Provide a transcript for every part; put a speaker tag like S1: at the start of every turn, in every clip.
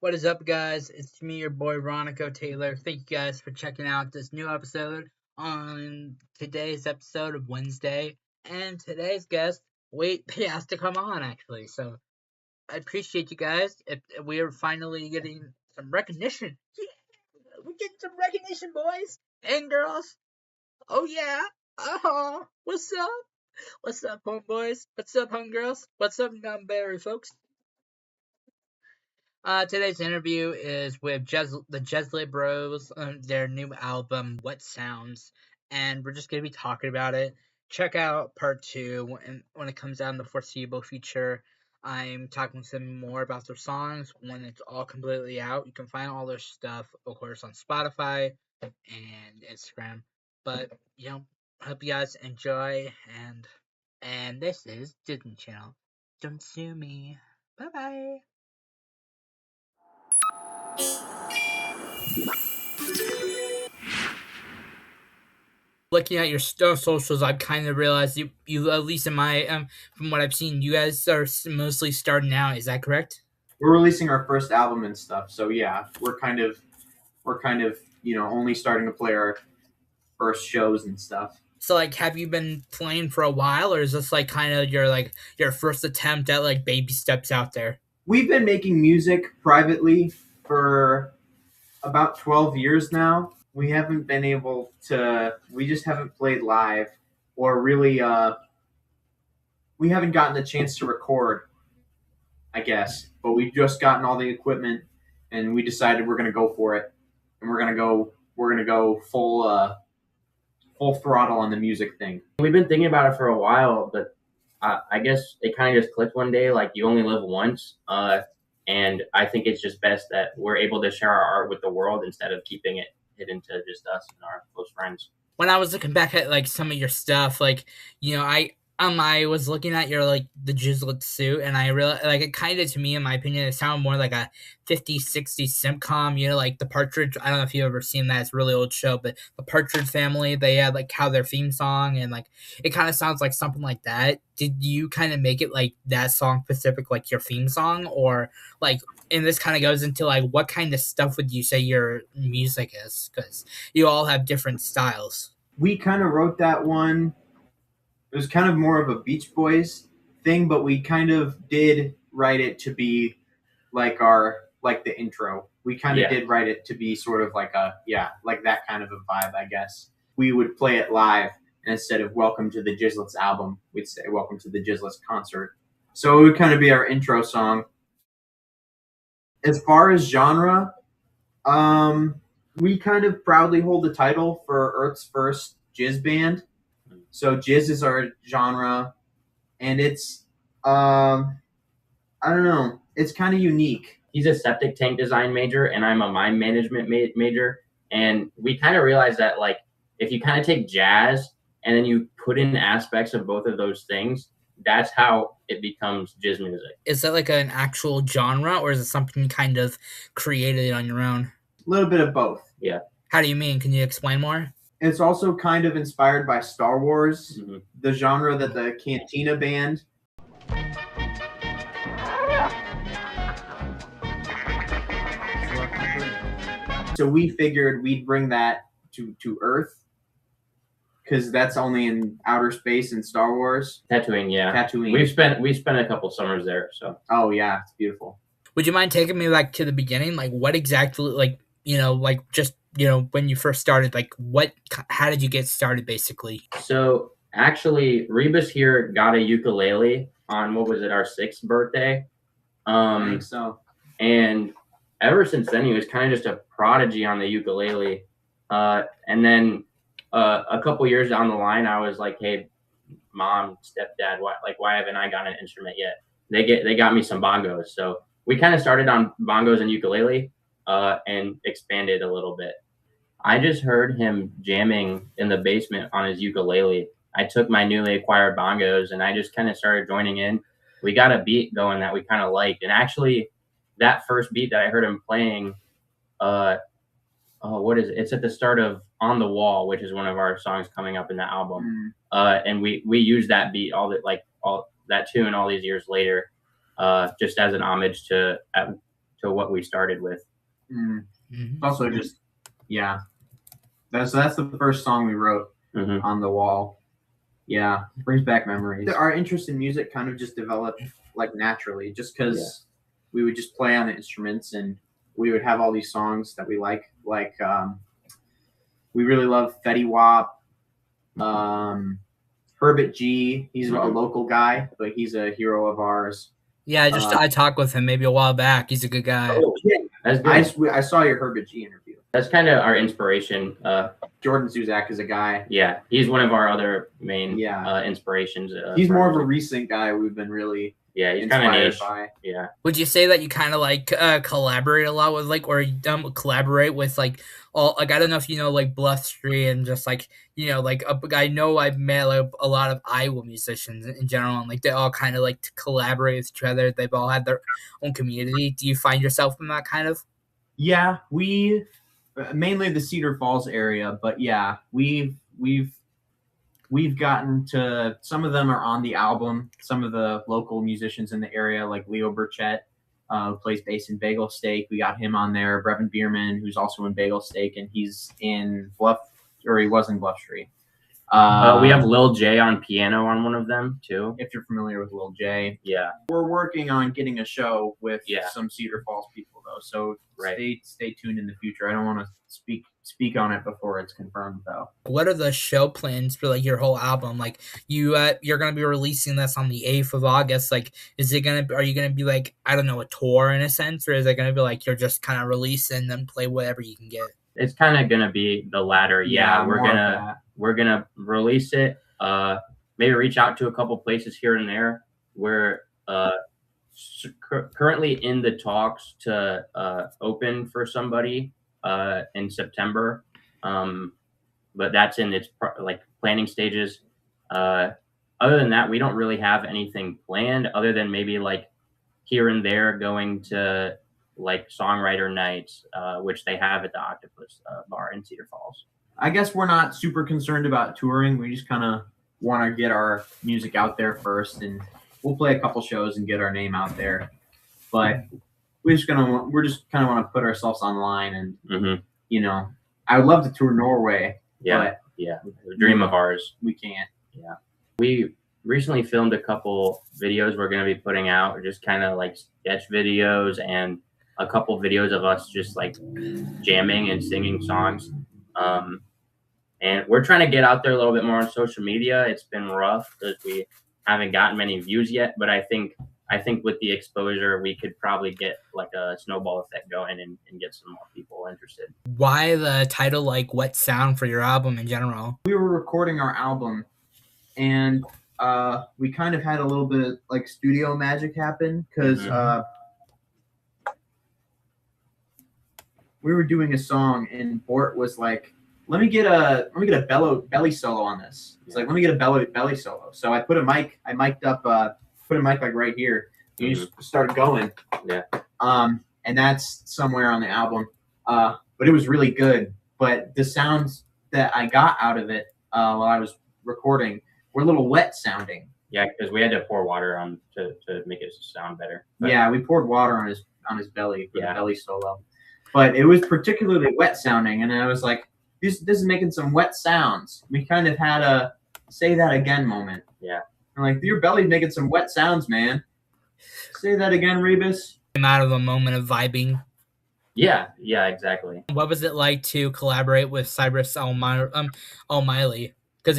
S1: What is up, guys? It's me, your boy, Ronico Taylor. Thank you guys for checking out this new episode on today's episode of Wednesday. And today's guest, he has to come on, actually. So I appreciate you guys. We are finally getting some recognition. Yeah, we're getting some recognition, boys and girls. Oh, yeah. What's up? What's up, homeboys? What's up, homegirls? What's up, non-berry folks? Today's interview is with the Jeslits Bros, their new album, What Sounds, and we're just going to be talking about it. Check out part 2 when it comes out in the foreseeable future. I'm talking to them more about their songs when it's all completely out. You can find all their stuff, of course, on Spotify and Instagram. But, hope you guys enjoy, and this is Disney Channel. Don't sue me. Bye-bye. Looking at your socials, I've kind of realized you at least in my from what I've seen, you guys are mostly starting out. Is that correct?
S2: We're releasing our first album and stuff, so yeah, we're kind of only starting to play our first shows and stuff.
S1: So have you been playing for a while, or is this kind of your first attempt at baby steps out there?
S2: We've been making music privately for about 12 years now. We haven't been able to. We just haven't played live, or really, we haven't gotten the chance to record, I guess. But we've just gotten all the equipment, and we decided we're gonna go for it, and we're gonna go full throttle on the music thing.
S3: We've been thinking about it for a while, but I guess it kind of just clicked one day. You only live once, and I think it's just best that we're able to share our art with the world instead of keeping it hidden to just us and our close friends.
S1: When I was looking back at some of your stuff, I was looking at your the Jeslits suit, and I realized it kind of, to me, in my opinion, it sounded more like a 50s, 60s sitcom. The Partridge. I don't know if you've ever seen that. It's a really old show, but the Partridge Family. They had how their theme song, and it kind of sounds like something like that. Did you kind of make it that song specific, your theme song, or And this kind of goes into what kind of stuff would you say your music is? Because you all have different styles.
S2: We kind of wrote that one. It was kind of more of a Beach Boys thing, but we kind of did write it to be the intro. We kind of did write it to be sort of like that kind of a vibe, I guess. We would play it live, and instead of "Welcome to the Jeslits album," we'd say "Welcome to the Jeslits concert." So it would kind of be our intro song. As far as genre, we kind of proudly hold the title for Earth's first jizz band. So jizz is our genre, and it's, I don't know, it's kind of unique.
S3: He's a septic tank design major, and I'm a mine management major, and we kind of realized that, if you kind of take jazz and then you put in aspects of both of those things, that's how it becomes jizz music.
S1: Is that an actual genre, or is it something you kind of created on your own?
S2: A little bit of both.
S3: Yeah.
S1: How do you mean? Can you explain more?
S2: It's also kind of inspired by Star Wars, the genre that the Cantina band. So we figured we'd bring that to Earth, because that's only in outer space in Star Wars.
S3: Tatooine, yeah.
S2: Tatooine.
S3: We spent a couple summers there, so.
S2: Oh yeah, it's beautiful.
S1: Would you mind taking me to the beginning? What exactly, when you first started, how did you get started, basically?
S3: So actually, Rebus here got a ukulele on, our 6th birthday.
S2: I think so.
S3: And ever since then, he was kind of just a prodigy on the ukulele. And then a couple years down the line, I was like, "Hey, Mom, Stepdad, why haven't I got an instrument yet?" They got me some bongos. So we kind of started on bongos and ukulele, and expanded a little bit. I just heard him jamming in the basement on his ukulele. I took my newly acquired bongos and I just kind of started joining in. We got a beat going that we kind of liked. And actually, that first beat that I heard him playing, what is it? It's at the start of On the Wall, which is one of our songs coming up in the album. And we use that beat, all that tune all these years later, just as an homage to what we started with.
S2: It's also just that's the first song we wrote on the wall. Yeah, brings back memories. Our interest in music kind of just developed like naturally, just because we would just play on the instruments and we would have all these songs that we like we really love Fetty Wap, Herbert G. He's a local guy, but he's a hero of ours.
S1: Yeah, I talked with him maybe a while back. He's a good guy.
S3: Oh, yeah. That's good.
S2: I saw your Herbert G interview.
S3: That's kind of our inspiration.
S2: Jordan Zuzak is a guy.
S3: Yeah, he's one of our other main inspirations.
S2: He's more of a recent guy we've been really
S3: he's kind of niche.
S2: By.
S3: Yeah.
S1: Would you say that you kind of like collaborate a lot with like, or collaborate with like all, like, I don't know if you know like Bluff Street and just like, you know, like I know I've met like a lot of Iowa musicians in general, and like they all kind of like to collaborate with each other. They've all had their own community. Do you find yourself in that kind of?
S2: Yeah, we mainly the Cedar Falls area, but yeah, we've gotten to, some of them are on the album. Some of the local musicians in the area, like Leo Burchett, who plays bass in Bagel Steak, we got him on there. Brevin Bierman, who's also in Bagel Steak, and he's in he was in Bluff Street.
S3: We have Lil J on piano on one of them too.
S2: If you're familiar with Lil J.
S3: Yeah.
S2: We're working on getting a show with some Cedar Falls people though. So stay tuned in the future. I don't want to speak on it before it's confirmed though.
S1: What are the show plans for like your whole album? Like you're going to be releasing this on the 8th of August. Like are you going to be like, I don't know, a tour in a sense, or is it going to be like you're just kind of releasing and play whatever you can get?
S3: It's kind of going to be the latter. Yeah, we're going to release it. Maybe reach out to a couple places here and there. We're currently in the talks to open for somebody in September. But that's in its planning stages. Other than that, we don't really have anything planned other than maybe like here and there going to like songwriter nights, which they have at the Octopus Bar in Cedar Falls.
S2: I guess we're not super concerned about touring. We just kind of want to get our music out there first, and we'll play a couple shows and get our name out there. But we're just kind of want to put ourselves online, and you know, I would love to tour Norway.
S3: But a dream of ours.
S2: We can't.
S3: Yeah, we recently filmed a couple videos we're going to be putting out, just kind of like sketch videos and a couple videos of us just like jamming and singing songs. And we're trying to get out there a little bit more on social media. It's been rough because we haven't gotten many views yet, but I think with the exposure, we could probably get like a snowball effect going and get some more people interested.
S1: Why the title like Wet Sound for your album in general?
S2: We were recording our album, and we kind of had a little bit of like studio magic happen because we were doing a song, and Bort was like, let me get a belly solo on this. He's like, let me get a belly solo. So I put a mic, mic'd up, put a mic like right here. And you just started going.
S3: Yeah.
S2: And that's somewhere on the album. But it was really good. But the sounds that I got out of it while I was recording were a little wet sounding.
S3: Yeah, because we had to pour water on to make it sound better. But
S2: yeah, we poured water on his belly for the belly solo. But it was particularly wet sounding, and I was like, this is making some wet sounds. We kind of had a say that again moment.
S3: Yeah.
S2: I'm like, your belly's making some wet sounds, man. Say that again, Rebus.
S1: I'm out of a moment of vibing.
S3: Yeah, exactly.
S1: What was it like to collaborate with Cyrus O'Malley? Because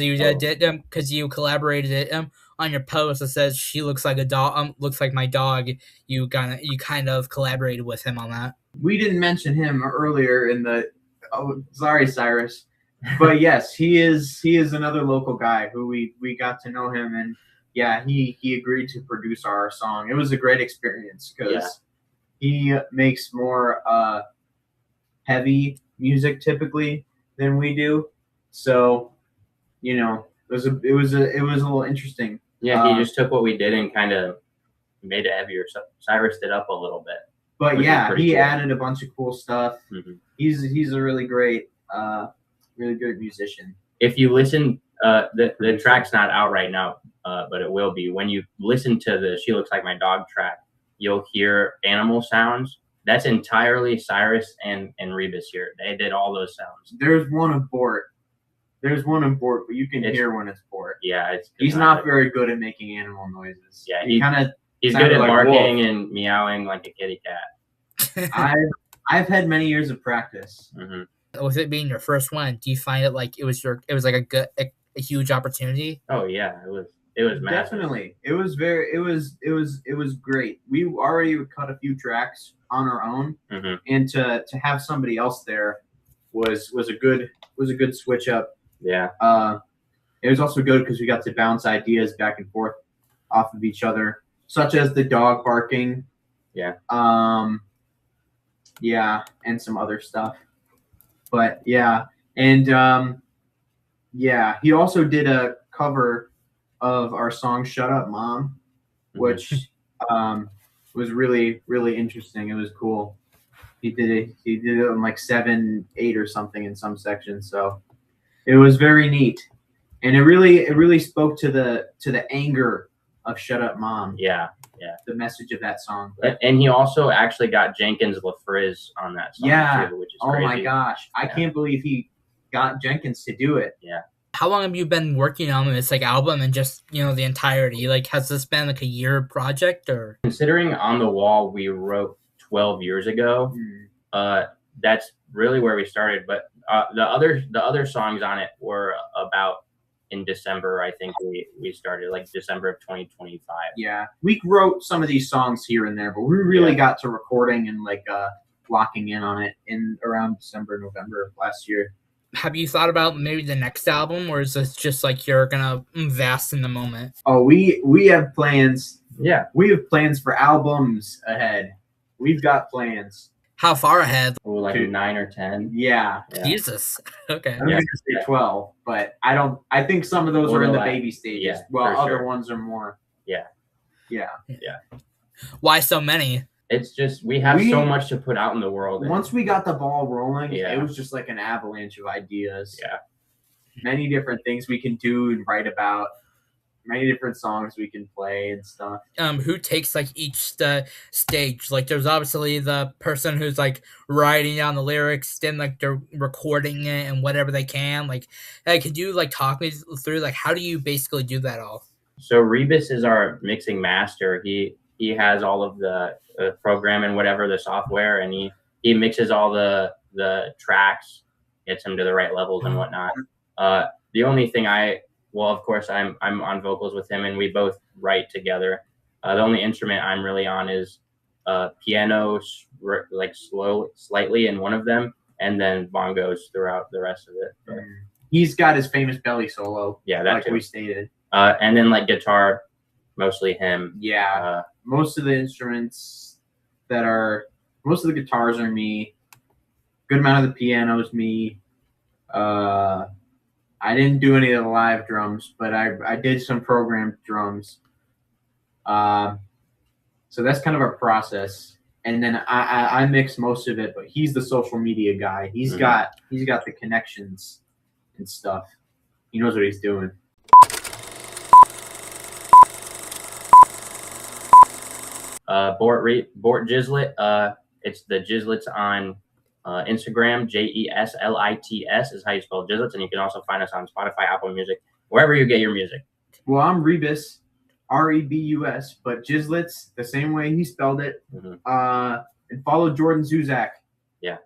S1: you collaborated it on your post that says she looks like a dog. Looks like my dog. You kind of collaborated with him on that.
S2: We didn't mention him earlier in the. Oh, sorry, Cyrus. But yes, he is another local guy who we got to know him, and yeah, he agreed to produce our song. It was a great experience because he makes more heavy music typically than we do. So, you know, it was a little interesting.
S3: Yeah, he just took what we did and kind of made it heavier. So Cyrus it up a little bit.
S2: But yeah, he added a bunch of cool stuff.
S3: Mm-hmm.
S2: He's a really great, really good musician.
S3: If you listen, the track's not out right now, but it will be. When you listen to the "She Looks Like My Dog" track, you'll hear animal sounds, That's entirely Cyrus and Rebus here. They did all those sounds.
S2: There's one in Bort. But you can hear when it's Bort.
S3: Yeah,
S2: he's not very good at making animal noises.
S3: Yeah,
S2: he's
S3: good at
S2: like
S3: barking and meowing like a kitty cat.
S2: I've had many years of practice.
S3: Mm-hmm.
S1: With it being your first one, do you find it like it was like a huge opportunity?
S3: Oh yeah, it was massive.
S2: Definitely. It was great. We already cut a few tracks on our own, and to have somebody else there was a good switch up.
S3: Yeah.
S2: It was also good because we got to bounce ideas back and forth off of each other, such as the dog barking.
S3: Yeah.
S2: Yeah, and some other stuff. But yeah, and yeah, he also did a cover of our song "Shut Up, Mom," which was really, really interesting. It was cool. He did it in like 7/8 or something in some sections, so it was very neat, and it really spoke to the anger of "Shut Up, Mom."
S3: Yeah.
S2: The message of that song.
S3: And he also actually got Jenkins LaFrizz on that song too, which is crazy.
S2: Oh my gosh, I can't believe he got Jenkins to do it.
S3: Yeah.
S1: How long have you been working on this like album and just the entirety? Like, has this been like a year project or?
S3: Considering On the Wall we wrote 12 years ago, that's really where we started. But the other songs on it were about in December. I think we started like December of 2025.
S2: Yeah, we wrote some of these songs here and there, but we really got to recording and like locking in on it in around December, November of last year.
S1: Have you thought about maybe the next album, or is this just like you're gonna vast in the moment?
S2: Oh, we have plans.
S3: Yeah,
S2: we have plans for albums ahead. We've got plans.
S1: How far ahead?
S3: Oh, like 9 or 10.
S2: Yeah.
S1: Jesus. Okay.
S2: I'm gonna say 12, but I think some of those are in the baby stages.
S3: Yeah,
S2: while other ones are more.
S3: Yeah.
S1: Why so many?
S3: It's just we have so much to put out in the world.
S2: Once we got the ball rolling, it was just like an avalanche of ideas.
S3: Yeah.
S2: Many different things we can do and write about. Many different songs we can play and stuff.
S1: Who takes like each stage? Like, there's obviously the person who's like writing down the lyrics, then like they're recording it and whatever they can. Like, could you like talk me through like how do you basically do that all?
S3: So Rebus is our mixing master. He has all of the program and whatever the software, and he mixes all the tracks, gets them to the right levels and whatnot. The only thing of course, I'm on vocals with him, and we both write together. The only instrument I'm really on is piano, like slightly in one of them, and then bongos throughout the rest of it. So.
S2: He's got his famous belly solo.
S3: Yeah, that
S2: like
S3: too.
S2: we stated.
S3: And then like guitar, mostly him.
S2: Yeah, most of the guitars are me. Good amount of the piano is me. I didn't do any of the live drums, but I did some programmed drums. So that's kind of our process. And then I mix most of it, but he's the social media guy. He's got the connections and stuff. He knows what he's doing.
S3: Bort Jeslits. It's the Jeslits on Instagram. Jeslits is how you spell Jeslits, and you can also find us on Spotify, Apple Music, wherever you get your music.
S2: Well, I'm Rebus, Rebus, but Jeslits the same way he spelled it. And follow Jordan Zuzak.
S3: Yeah.